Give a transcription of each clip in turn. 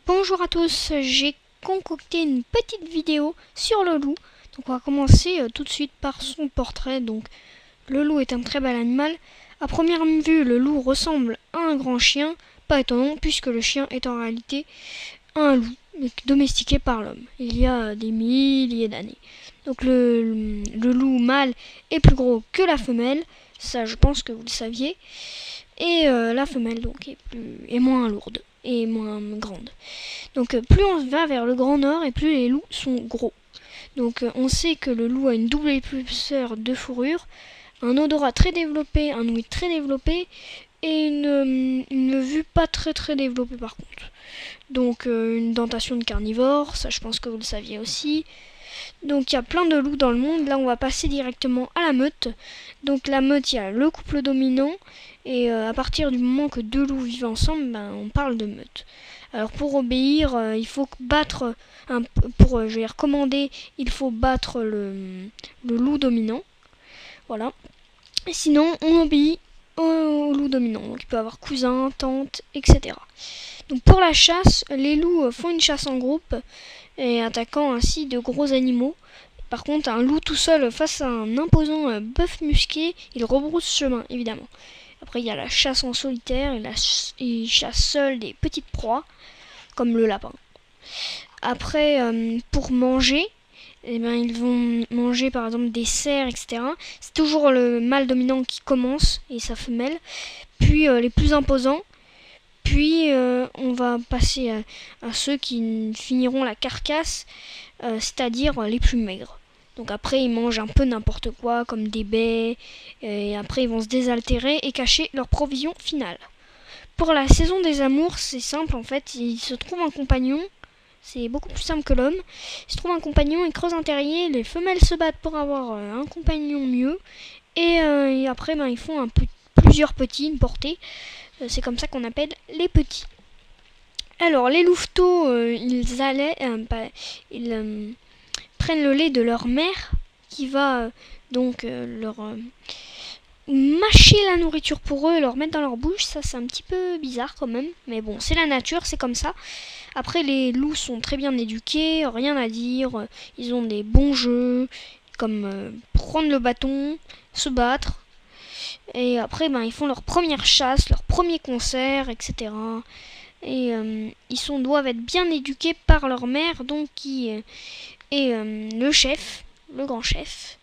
Bonjour à tous, j'ai concocté une petite vidéo sur le loup. Donc on va commencer tout de suite par son portrait. Donc le loup est un très bel animal. À première vue, le loup ressemble à un grand chien, pas étonnant puisque le chien est en réalité un loup domestiqué par l'homme il y a des milliers d'années. Donc le loup mâle est plus gros que la femelle, ça je pense que vous le saviez. Et la femelle donc est moins lourde et moins grande. Donc plus on va vers le Grand Nord et plus les loups sont gros. Donc on sait que le loup a une double épaisseur de fourrure, un odorat très développé, un ouïe très développé et une vue pas très développée par contre. Donc une dentation de carnivore, ça je pense que vous le saviez aussi. Donc il y a plein de loups dans le monde. Là on va passer directement à la meute. Donc la meute, il y a le couple dominant. Et à partir du moment que deux loups vivent ensemble, on parle de meute. Alors pour obéir, il faut battre, commander, il faut battre le loup dominant. Voilà. Et sinon on obéit au loup dominant. Donc il peut avoir cousin, tante, etc. Donc pour la chasse, les loups font une chasse en groupe et attaquant ainsi de gros animaux. Par contre, un loup tout seul face à un imposant bœuf musqué, il rebrousse chemin, évidemment. Après, il y a la chasse en solitaire, il chasse seul des petites proies, comme le lapin. Après, pour manger, ils vont manger par exemple des cerfs, etc. C'est toujours le mâle dominant qui commence, et sa femelle. Puis les plus imposants. Puis on va passer à ceux qui finiront la carcasse, c'est-à-dire les plus maigres. Donc après ils mangent un peu n'importe quoi comme des baies et après ils vont se désaltérer et cacher leur provision finale. Pour la saison des amours, c'est simple en fait, il se trouve un compagnon, c'est beaucoup plus simple que l'homme. Il se trouve un compagnon, ils creusent un terrier, les femelles se battent pour avoir un compagnon mieux et après ils font plusieurs petits, une portée. C'est comme ça qu'on appelle les petits. Alors les louveteaux, ils prennent le lait de leur mère qui va leur mâcher la nourriture pour eux, leur mettre dans leur bouche. Ça c'est un petit peu bizarre quand même, mais bon c'est la nature, c'est comme ça. Après les loups sont très bien éduqués, rien à dire, ils ont des bons jeux comme prendre le bâton, se battre. Et après ils font leur première chasse, leur premier concert, etc. Et doivent être bien éduqués par leur mère, donc qui est le chef, le grand chef.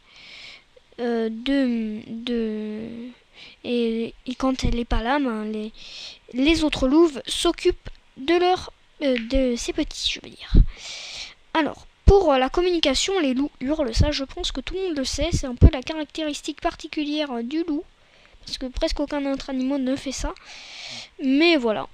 Et quand elle n'est pas là, les autres louves s'occupent de ces petits, je veux dire. Alors, pour la communication, les loups hurlent, ça je pense que tout le monde le sait, c'est un peu la caractéristique particulière du loup, parce que presque aucun autre animal ne fait ça. Mais voilà.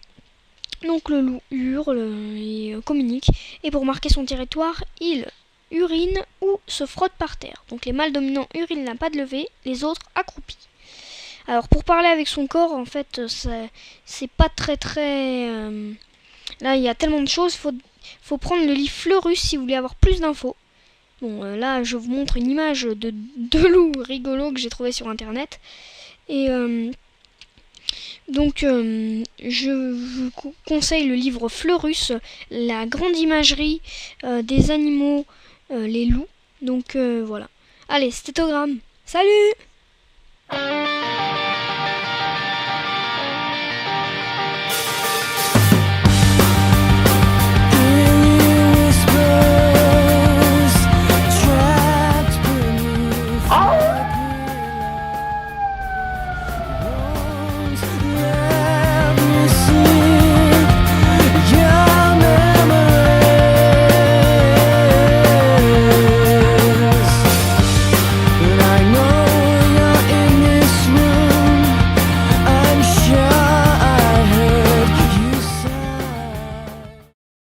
Donc le loup hurle et communique, et pour marquer son territoire, il urine ou se frotte par terre. Donc les mâles dominants urinent la patte levée, les autres accroupis. Alors pour parler avec son corps, en fait, c'est pas très... Là, il y a tellement de choses, faut prendre le livre Fleurus si vous voulez avoir plus d'infos. Bon, là, je vous montre une image de deux loups rigolos que j'ai trouvé sur internet. Et donc, je vous conseille le livre Fleurus, la grande imagerie des animaux, les loups. Donc, voilà. Allez, stétogramme. Salut!